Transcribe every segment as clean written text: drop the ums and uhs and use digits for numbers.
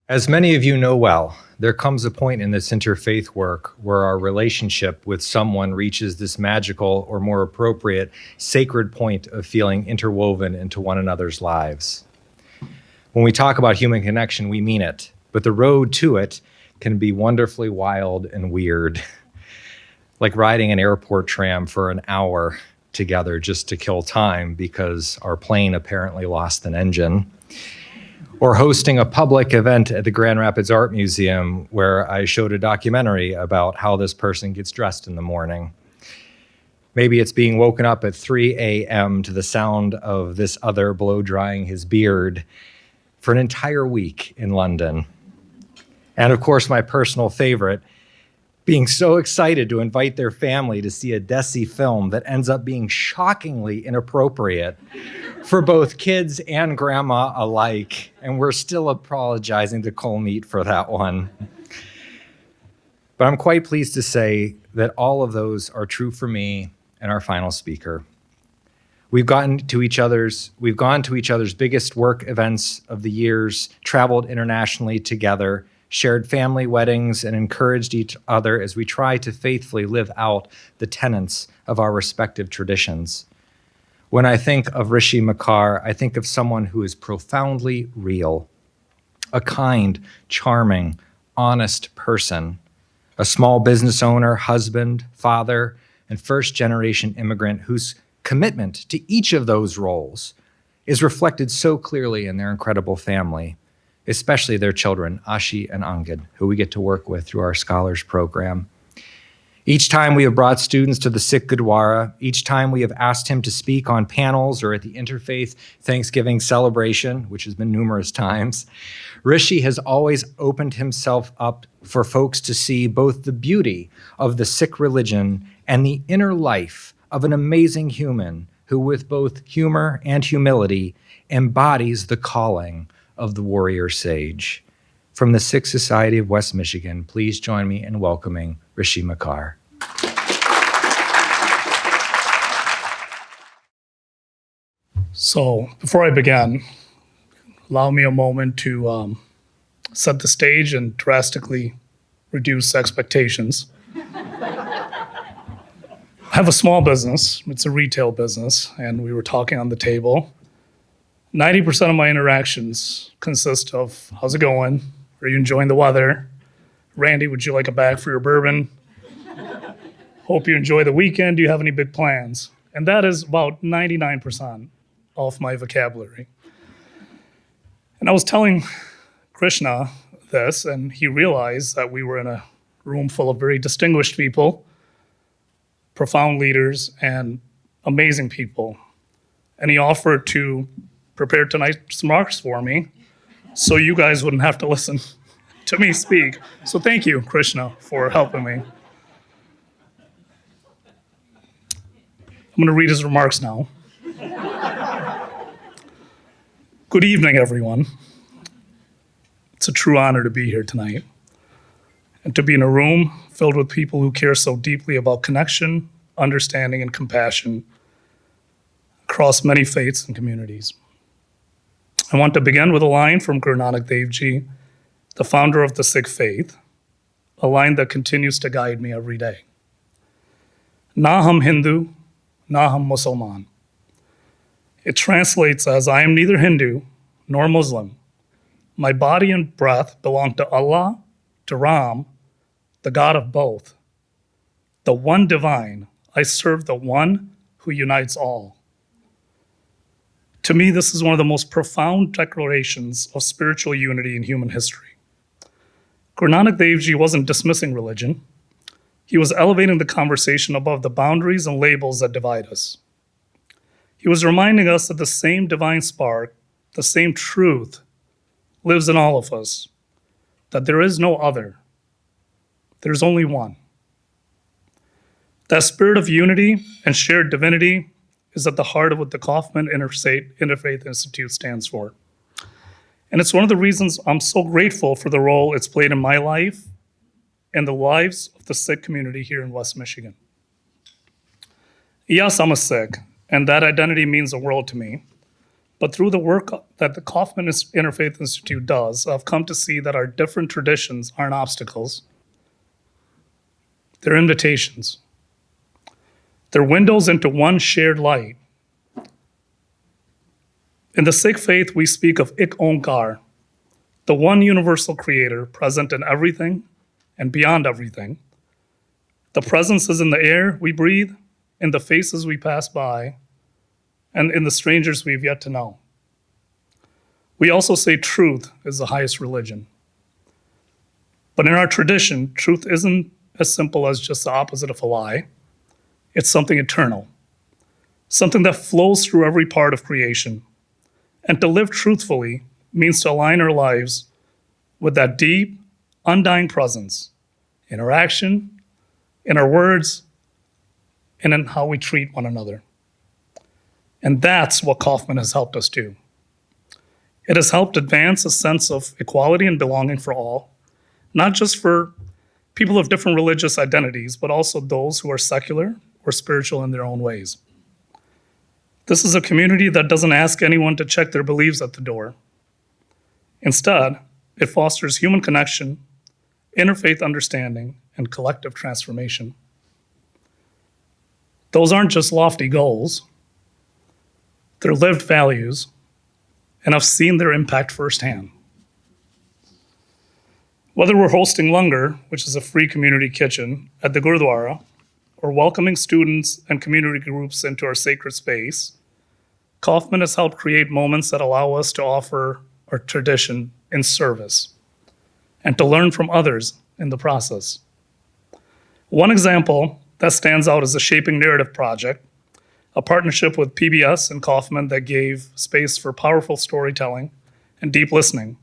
As many of you know well, there comes a point in this interfaith work where our relationship with someone reaches this magical, or more appropriate, sacred point of feeling interwoven into one another's lives. When we talk about human connection, we mean it, but the road to it can be wonderfully wild and weird, like riding an airport tram for an hour together just to kill time because our plane apparently lost an engine. Or hosting a public event at the Grand Rapids Art Museum where I showed a documentary about how this person gets dressed in the morning. Maybe it's being woken up at 3 a.m. to the sound of this other blow drying his beard for an entire week in London. And of course, my personal favorite, being so excited to invite their family to see a Desi film that ends up being shockingly inappropriate for both kids and grandma alike. And we're still apologizing to Colmeet for that one. But I'm quite pleased to say that all of those are true for me and our final speaker. We've gone to each other's biggest work events of the years, traveled internationally together, shared family weddings, and encouraged each other as we try to faithfully live out the tenets of our respective traditions. When I think of Rishi Makkar, I think of someone who is profoundly real, a kind, charming, honest person, a small business owner, husband, father, and first-generation immigrant whose commitment to each of those roles is reflected so clearly in their incredible family, especially their children, Ashi and Angad, who we get to work with through our Scholars Program. Each time we have brought students to the Sikh Gurdwara, each time we have asked him to speak on panels or at the Interfaith Thanksgiving celebration, which has been numerous times, Rishi has always opened himself up for folks to see both the beauty of the Sikh religion and the inner life of an amazing human who, with both humor and humility, embodies the calling of the warrior sage. From the Sikh Society of West Michigan, please join me in welcoming Rishi Makkar. So before I begin, allow me a moment to set the stage and drastically reduce expectations. I have a small business. It's a retail business, and we were talking on the table. 90% of my interactions consist of, how's it going? Are you enjoying the weather? Randy, would you like a bag for your bourbon? Hope you enjoy the weekend. Do you have any big plans? And that is about 99% of my vocabulary. And I was telling Krishna this, and he realized that we were in a room full of very distinguished people, profound leaders, and amazing people. And he offered to prepare tonight's remarks for me so you guys wouldn't have to listen to me speak. So thank you, Krishna, for helping me. I'm going to read his remarks now. Good evening, everyone. It's a true honor to be here tonight and to be in a room filled with people who care so deeply about connection, understanding, and compassion across many faiths and communities. I want to begin with a line from Guru Nanak Dev Ji, the founder of the Sikh faith, a line that continues to guide me every day. Na hum Hindu, na hum Musalman. It translates as, I am neither Hindu nor Muslim. My body and breath belong to Allah, to Ram, the God of both. The one divine, I serve the one who unites all. To me, this is one of the most profound declarations of spiritual unity in human history. Guru Nanak Dev Ji wasn't dismissing religion. He was elevating the conversation above the boundaries and labels that divide us. He was reminding us that the same divine spark, the same truth, lives in all of us, that there is no other. There's only one. That spirit of unity and shared divinity is at the heart of what the Kaufman Interfaith Institute stands for. And it's one of the reasons I'm so grateful for the role it's played in my life and the lives of the Sikh community here in West Michigan. Yes, I'm a Sikh, and that identity means the world to me. But through the work that the Kaufman Interfaith Institute does, I've come to see that our different traditions aren't obstacles. They're invitations. They're windows into one shared light. In the Sikh faith, we speak of Ik Onkar, the one universal creator present in everything and beyond everything. The presence is in the air we breathe, in the faces we pass by, and in the strangers we've yet to know. We also say truth is the highest religion. But in our tradition, truth isn't as simple as just the opposite of a lie. It's something eternal, something that flows through every part of creation. And to live truthfully means to align our lives with that deep, undying presence in our action, in our words, and in how we treat one another. And that's what Kaufman has helped us do. It has helped advance a sense of equality and belonging for all, not just for people of different religious identities, but also those who are secular or spiritual in their own ways. This is a community that doesn't ask anyone to check their beliefs at the door. Instead, it fosters human connection, interfaith understanding, and collective transformation. Those aren't just lofty goals. They're lived values, and I've seen their impact firsthand. Whether we're hosting Langar, which is a free community kitchen, at the Gurdwara, or welcoming students and community groups into our sacred space, Kaufman has helped create moments that allow us to offer our tradition in service and to learn from others in the process. One example that stands out is the Shaping Narrative Project, a partnership with PBS and Kaufman that gave space for powerful storytelling and deep listening.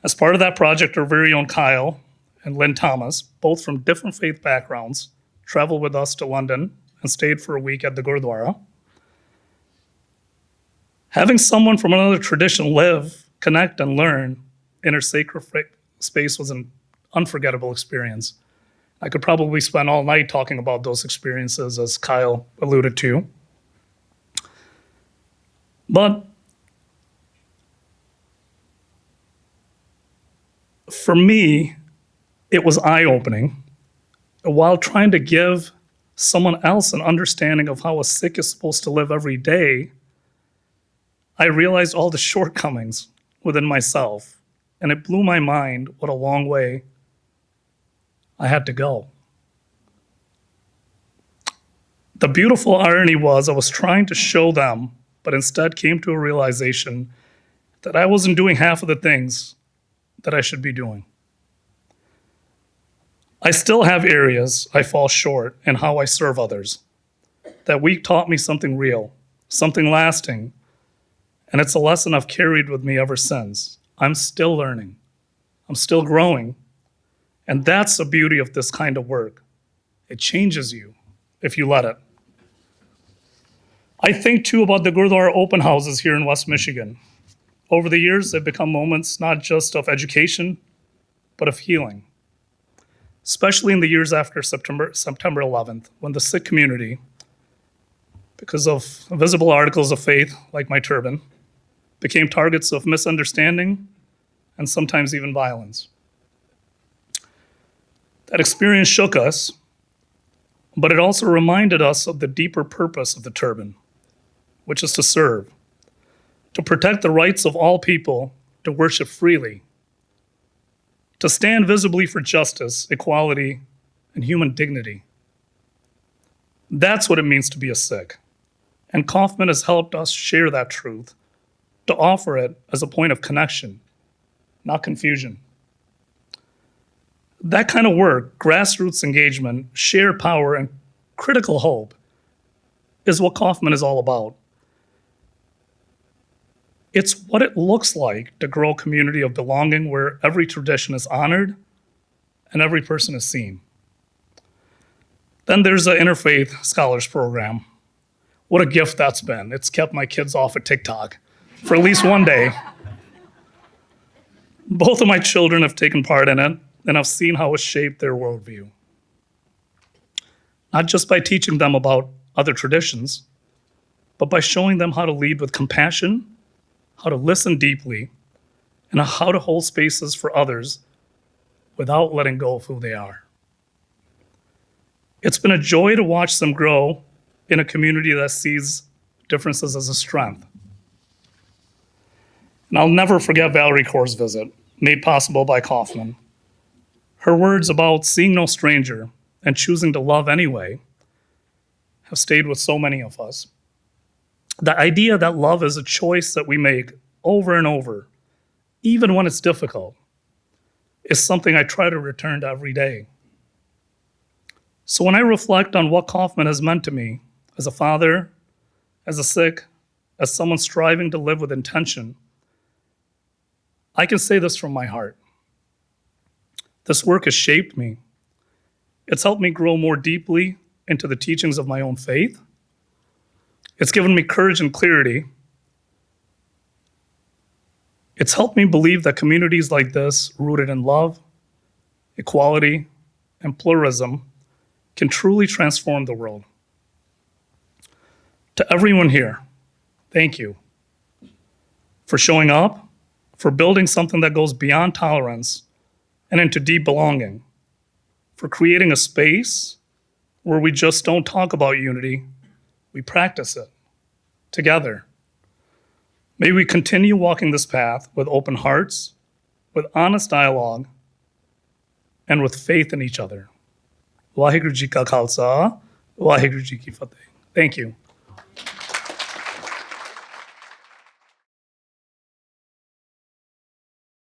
As part of that project, our very own Kyle and Lynn Thomas, both from different faith backgrounds, traveled with us to London and stayed for a week at the Gurdwara. Having someone from another tradition live, connect, and learn in our sacred space was an unforgettable experience. I could probably spend all night talking about those experiences, as Kyle alluded to. But for me, it was eye-opening while trying to give someone else an understanding of how a Sikh is supposed to live every day. I realized all the shortcomings within myself, and it blew my mind what a long way I had to go. The beautiful irony was I was trying to show them, but instead came to a realization that I wasn't doing half of the things that I should be doing. I still have areas I fall short in how I serve others. That week taught me something real, something lasting, and it's a lesson I've carried with me ever since. I'm still learning. I'm still growing. And that's the beauty of this kind of work. It changes you if you let it. I think too about the Gurdwara open houses here in West Michigan. Over the years, they've become moments not just of education, but of healing. Especially in the years after September 11th, when the Sikh community, because of visible articles of faith like my turban, became targets of misunderstanding and sometimes even violence. That experience shook us, but it also reminded us of the deeper purpose of the turban, which is to serve, to protect the rights of all people to worship freely, to stand visibly for justice, equality, and human dignity. That's what it means to be a Sikh. And Kaufman has helped us share that truth, to offer it as a point of connection, not confusion. That kind of work, grassroots engagement, shared power, and critical hope is what Kaufman is all about. It's what it looks like to grow a community of belonging where every tradition is honored and every person is seen. Then there's the Interfaith Scholars Program. What a gift that's been. It's kept my kids off of TikTok for at least one day. Both of my children have taken part in it, and I've seen how it's shaped their worldview. Not just by teaching them about other traditions, but by showing them how to lead with compassion, how to listen deeply, and how to hold spaces for others without letting go of who they are. It's been a joy to watch them grow in a community that sees differences as a strength. And I'll never forget Valerie Kaur's visit, made possible by Kaufman. Her words about seeing no stranger and choosing to love anyway have stayed with so many of us. The idea that love is a choice that we make over and over, even when it's difficult, is something I try to return to every day. So when I reflect on what Kaufman has meant to me as a father, as a Sikh, as someone striving to live with intention, I can say this from my heart. This work has shaped me. It's helped me grow more deeply into the teachings of my own faith. It's given me courage and clarity. It's helped me believe that communities like this, rooted in love, equality, and pluralism, can truly transform the world. To everyone here, thank you for showing up, for building something that goes beyond tolerance and into deep belonging, for creating a space where we just don't talk about unity, we practice it together. May we continue walking this path with open hearts, with honest dialogue, and with faith in each other. Waheguru Ji Ka Khalsa, Waheguru Ji Ki Fateh. Thank you.